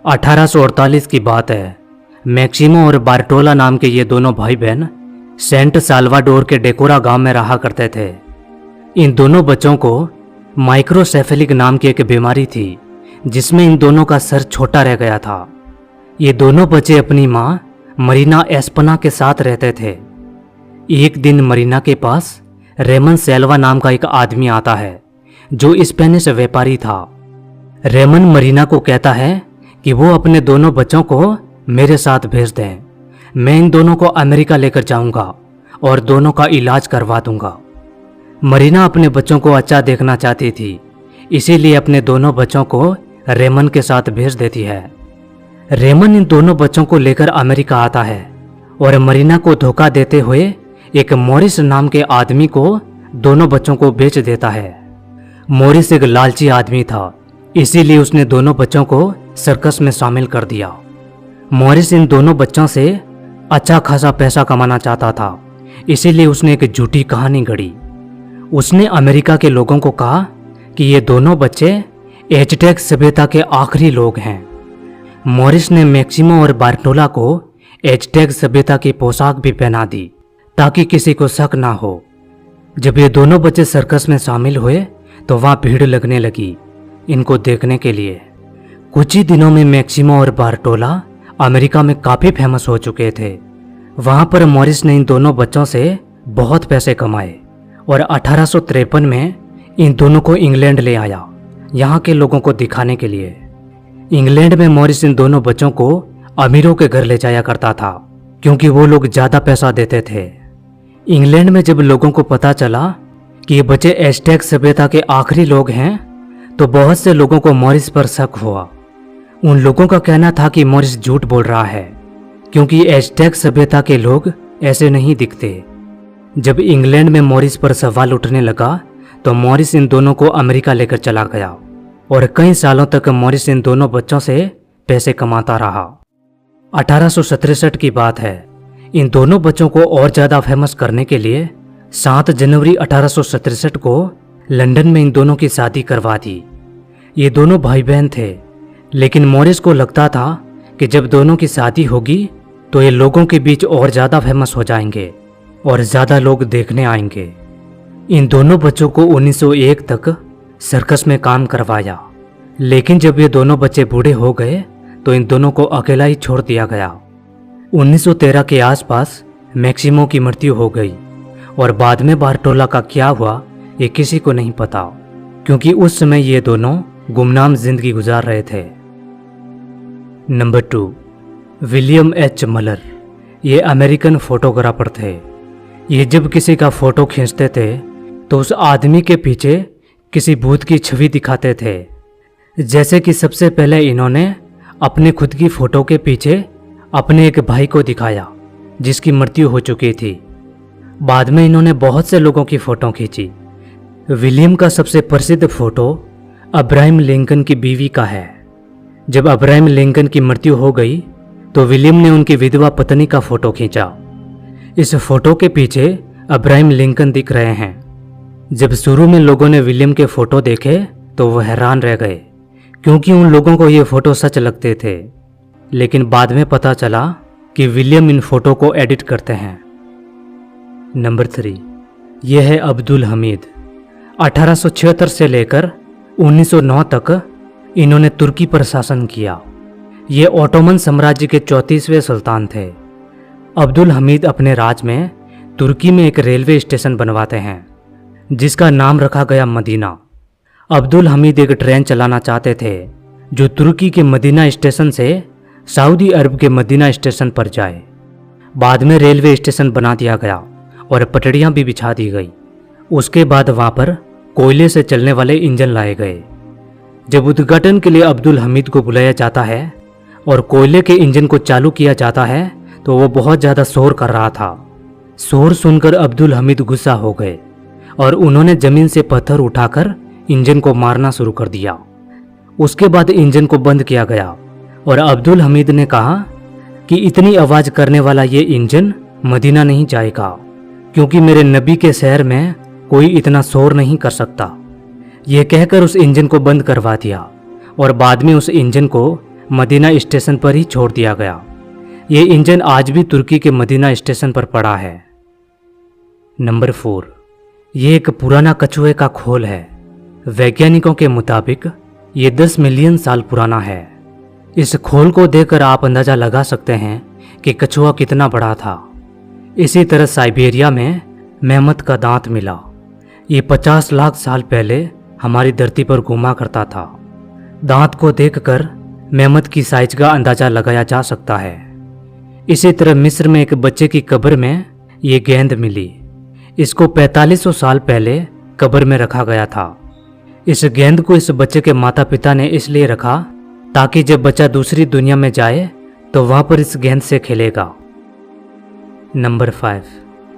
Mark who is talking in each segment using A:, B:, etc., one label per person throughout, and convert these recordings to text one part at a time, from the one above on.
A: 1848 की बात है। मैक्सिमो और बार्टोला नाम के ये दोनों भाई बहन सेंट साल्वाडोर के डेकोरा गांव में रहा करते थे। इन दोनों बच्चों को माइक्रोसेफेलिक नाम की एक बीमारी थी, जिसमें इन दोनों का सर छोटा रह गया था। ये दोनों बच्चे अपनी माँ मरीना एस्पना के साथ रहते थे। एक दिन मरीना के पास रेमन सेल्वा नाम का एक आदमी आता है, जो स्पेनिश व्यापारी था। रेमन मरीना को कहता है कि वो अपने दोनों बच्चों को मेरे साथ भेज दें। मैं इन दोनों को अमेरिका लेकर जाऊंगा और दोनों का इलाज करवा दूंगा। मरीना अपने बच्चों को अच्छा देखना चाहती थी, इसीलिए अपने दोनों बच्चों को रेमन के साथ भेज देती है। रेमन इन दोनों बच्चों को लेकर अमेरिका आता है और मरीना को धोखा देते हुए एक मॉरिस नाम के आदमी को दोनों बच्चों को बेच देता है। मॉरिस एक लालची आदमी था, इसीलिए उसने दोनों बच्चों को सर्कस में शामिल कर दिया। मॉरिस इन दोनों बच्चों से अच्छा खासा पैसा कमाना चाहता था, इसीलिए उसने एक झूठी कहानी गढ़ी। उसने अमेरिका के लोगों को कहा कि ये दोनों बच्चे एज़टेक सभ्यता के आखिरी लोग हैं। मॉरिस ने मैक्सिमो और बार्टोला को एज़टेक सभ्यता की पोशाक भी पहना दी, ताकि किसी को शक ना हो। जब ये दोनों बच्चे सर्कस में शामिल हुए तो वहां भीड़ लगने लगी इनको देखने के लिए। कुछ ही दिनों में मैक्सिमो और बार्टोला अमेरिका में काफी फेमस हो चुके थे। वहां पर मॉरिस ने इन दोनों बच्चों से बहुत पैसे कमाए और 1853 में इन दोनों को इंग्लैंड ले आया, यहाँ के लोगों को दिखाने के लिए। इंग्लैंड में मॉरिस इन दोनों बच्चों को अमीरों के घर ले जाया करता था, क्योंकि वो लोग ज्यादा पैसा देते थे। इंग्लैंड में जब लोगों को पता चला कि ये बच्चे एज़टेक सभ्यता के आखिरी लोग हैं, तो बहुत से लोगों को मॉरिस पर शक हुआ। उन लोगों का कहना था कि मॉरिस झूठ बोल रहा है, क्योंकि एज़टेक सभ्यता के लोग ऐसे नहीं दिखते। जब इंग्लैंड में मॉरिस पर सवाल उठने लगा तो मॉरिस इन दोनों को अमेरिका लेकर चला गया और कई सालों तक मॉरिस इन दोनों बच्चों से पैसे कमाता रहा। 1867 की बात है। इन दोनों बच्चों को और ज्यादा फेमस करने के लिए 7 जनवरी 1867 को लंदन में इन दोनों की शादी करवा दी। ये दोनों भाई बहन थे, लेकिन मॉरिस को लगता था कि जब दोनों की शादी होगी तो ये लोगों के बीच और ज़्यादा फेमस हो जाएंगे और ज़्यादा लोग देखने आएंगे। इन दोनों बच्चों को 1901 तक सर्कस में काम करवाया, लेकिन जब ये दोनों बच्चे बूढ़े हो गए तो इन दोनों को अकेला ही छोड़ दिया गया। 1913 के आसपास मैक्सिमो की मृत्यु हो गई और बाद में बार्टोला का क्या हुआ ये किसी को नहीं पता, क्योंकि उस समय ये दोनों गुमनाम जिंदगी गुजार रहे थे। Number 2, William H Mumler. ये अमेरिकन फोटोग्राफर थे। ये जब किसी का फोटो खींचते थे तो उस आदमी के पीछे किसी भूत की छवि दिखाते थे। जैसे कि सबसे पहले इन्होंने अपने खुद की फोटो के पीछे अपने एक भाई को दिखाया जिसकी मृत्यु हो चुकी थी। बाद में इन्होंने बहुत से लोगों की फोटो खींची। विलियम का सबसे प्रसिद्ध फोटो अब्राहम लिंकन की बीवी का है। जब अब्राहम लिंकन की मृत्यु हो गई तो विलियम ने उनकी विधवा पत्नी का फोटो खींचा। इस फोटो के पीछे अब्राहम लिंकन दिख रहे हैं। जब शुरू में लोगों ने विलियम के फोटो देखे तो वो हैरान रह गए, क्योंकि उन लोगों को ये फोटो सच लगते थे। लेकिन बाद में पता चला कि विलियम इन फोटो को एडिट करते हैं। नंबर 3, यह है अब्दुल हमीद। 1876 से लेकर 1909 तक इन्होंने तुर्की पर शासन किया। ये ओटोमन साम्राज्य के 34वें सुल्तान थे। अब्दुल हमीद अपने राज में तुर्की में एक रेलवे स्टेशन बनवाते हैं, जिसका नाम रखा गया मदीना। अब्दुल हमीद एक ट्रेन चलाना चाहते थे जो तुर्की के मदीना स्टेशन से सऊदी अरब के मदीना स्टेशन पर जाए। बाद में रेलवे स्टेशन बना दिया गया और पटड़ियां भी बिछा दी गई। उसके बाद वहां पर कोयले से चलने वाले इंजन लाए गए। जब उद्घाटन के लिए अब्दुल हमीद को बुलाया जाता है और कोयले के इंजन को चालू किया जाता है तो वो बहुत ज़्यादा शोर कर रहा था। शोर सुनकर अब्दुल हमीद गुस्सा हो गए और उन्होंने जमीन से पत्थर उठाकर इंजन को मारना शुरू कर दिया। उसके बाद इंजन को बंद किया गया और अब्दुल हमीद ने कहा कि इतनी आवाज़ करने वाला ये इंजन मदीना नहीं जाएगा, क्योंकि मेरे नबी के शहर में कोई इतना शोर नहीं कर सकता। यह कहकर उस इंजन को बंद करवा दिया और बाद में उस इंजन को मदीना स्टेशन पर ही छोड़ दिया गया। ये इंजन आज भी तुर्की के मदीना स्टेशन पर पड़ा है। नंबर 4, ये एक पुराना कछुए का खोल है। वैज्ञानिकों के मुताबिक ये 10 मिलियन साल पुराना है। इस खोल को देखकर आप अंदाजा लगा सकते हैं कि कछुआ कितना बड़ा था। इसी तरह साइबेरिया में मेमत का दांत मिला। ये 50 लाख साल पहले हमारी धरती पर घूमा करता था। दांत को देखकर मेमत की साइज का अंदाजा लगाया जा सकता है। इसी तरह मिस्र में एक बच्चे की कब्र में ये गेंद मिली। इसको 4500 साल पहले कब्र में रखा गया था। इस गेंद को इस बच्चे के माता पिता ने इसलिए रखा ताकि जब बच्चा दूसरी दुनिया में जाए तो वहां पर इस गेंद से खेलेगा। नंबर 5,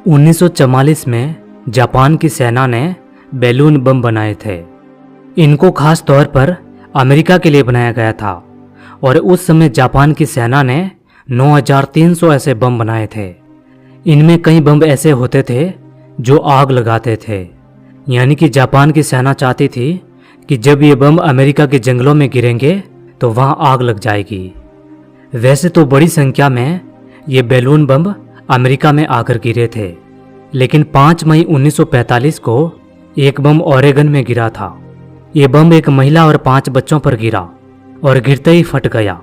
A: 1944 में जापान की सेना ने बैलून बम बनाए थे। इनको खास तौर पर अमेरिका के लिए बनाया गया था और उस समय जापान की सेना ने 9300 ऐसे बम बनाए थे। इनमें कई बम ऐसे होते थे जो आग लगाते थे, यानी कि जापान की सेना चाहती थी कि जब ये बम अमेरिका के जंगलों में गिरेंगे तो वहां आग लग जाएगी। वैसे तो बड़ी संख्या में ये बैलून बम अमेरिका में आकर गिरे थे, लेकिन 5 मई 1945 को एक बम ओरेगन में गिरा था। ये बम एक महिला और 5 बच्चों पर गिरा और गिरते ही फट गया,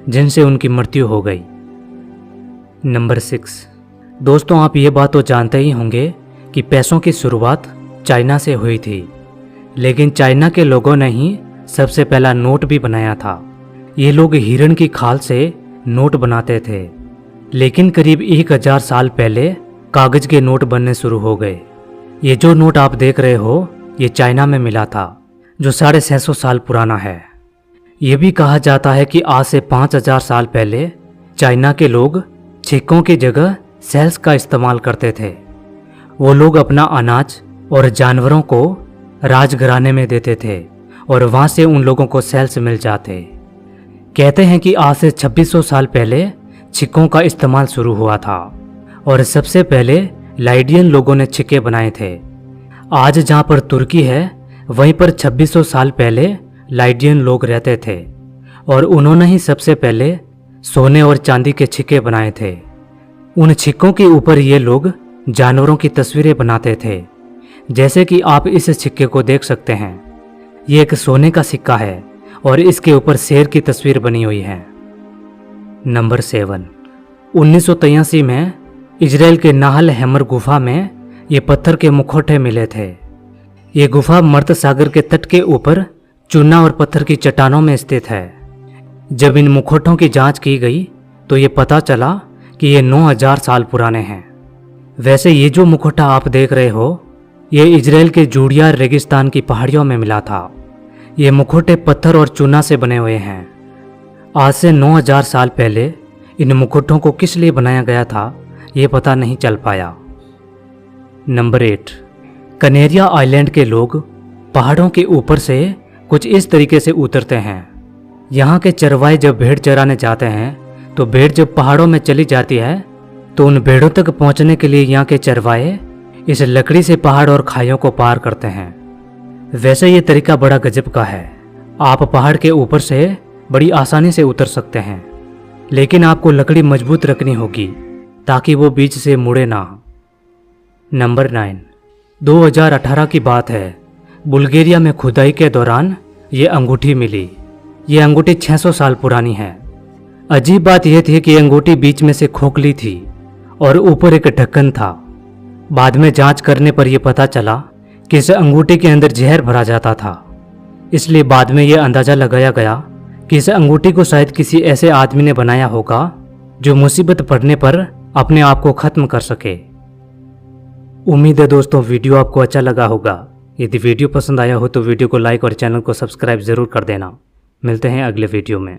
A: जिनसे उनकी मृत्यु हो गई। नंबर 6, दोस्तों आप ये बात तो जानते ही होंगे कि पैसों की शुरुआत चाइना से हुई थी, लेकिन चाइना के लोगों ने ही सबसे पहला नोट भी बनाया था। ये लोग हिरण की खाल से नोट बनाते थे, लेकिन करीब 1000 साल पहले कागज के नोट बनने शुरू हो गए। ये जो नोट आप देख रहे हो ये चाइना में मिला था, जो 650 साल पुराना है। ये भी कहा जाता है कि आज से 5000 साल पहले चाइना के लोग सिक्कों की जगह सेल्स का इस्तेमाल करते थे। वो लोग अपना अनाज और जानवरों को राजघराने में देते थे और वहां से उन लोगों को सेल्स मिल जाते। कहते हैं कि आज से 2600 साल पहले सिक्कों का इस्तेमाल शुरू हुआ था और सबसे पहले लाइडियन लोगों ने सिक्के बनाए थे। आज जहां पर तुर्की है वहीं पर 2600 साल पहले लाइडियन लोग रहते थे और उन्होंने ही सबसे पहले सोने और चांदी के सिक्के बनाए थे। उन सिक्कों के ऊपर ये लोग जानवरों की तस्वीरें बनाते थे, जैसे कि आप इस सिक्के को देख सकते हैं। ये एक सोने का सिक्का है और इसके ऊपर शेर की तस्वीर बनी हुई है। नंबर 7, 1983 में इजराइल के नाहल हैमर गुफा में ये पत्थर के मुखौटे मिले थे। ये गुफा मर्त सागर के तट के ऊपर चूना और पत्थर की चट्टानों में स्थित है। जब इन मुखौटों की जांच की गई तो ये पता चला कि ये 9000 साल पुराने हैं। वैसे ये जो मुखौटा आप देख रहे हो ये इजराइल के जूडिया रेगिस्तान की पहाड़ियों में मिला था। ये मुखौटे पत्थर और चूना से बने हुए हैं। आज से 9000 साल पहले इन मुखौटों को किस लिए बनाया गया था ये पता नहीं चल पाया। नंबर 8, कनेरिया आइलैंड के लोग पहाड़ों के ऊपर से कुछ इस तरीके से उतरते हैं। यहाँ के चरवाहे जब भेड़ चराने जाते हैं तो भेड़ जब पहाड़ों में चली जाती है तो उन भेड़ों तक पहुँचने के लिए यहाँ के चरवाहे इस लकड़ी से पहाड़ और खाइयों को पार करते हैं। वैसे ये तरीका बड़ा गजब का है। आप पहाड़ के ऊपर से बड़ी आसानी से उतर सकते हैं, लेकिन आपको लकड़ी मजबूत रखनी होगी ताकि वो बीच से मुड़े ना। नंबर 9, 2018 की बात है। बुल्गारिया में खुदाई के दौरान ये अंगूठी मिली। ये अंगूठी 600 साल पुरानी है। अजीब बात यह थी कि अंगूठी बीच में से खोखली थी और ऊपर एक ढक्कन था। बाद में जांच करने पर यह पता चला कि इस अंगूठी के अंदर जहर भरा जाता था। इसलिए बाद में यह अंदाजा लगाया गया कि इस अंगूठी को शायद किसी ऐसे आदमी ने बनाया होगा जो मुसीबत पड़ने पर अपने आप को खत्म कर सके। उम्मीद है दोस्तों वीडियो आपको अच्छा लगा होगा। यदि वीडियो पसंद आया हो तो वीडियो को लाइक और चैनल को सब्सक्राइब जरूर कर देना। मिलते हैं अगले वीडियो में।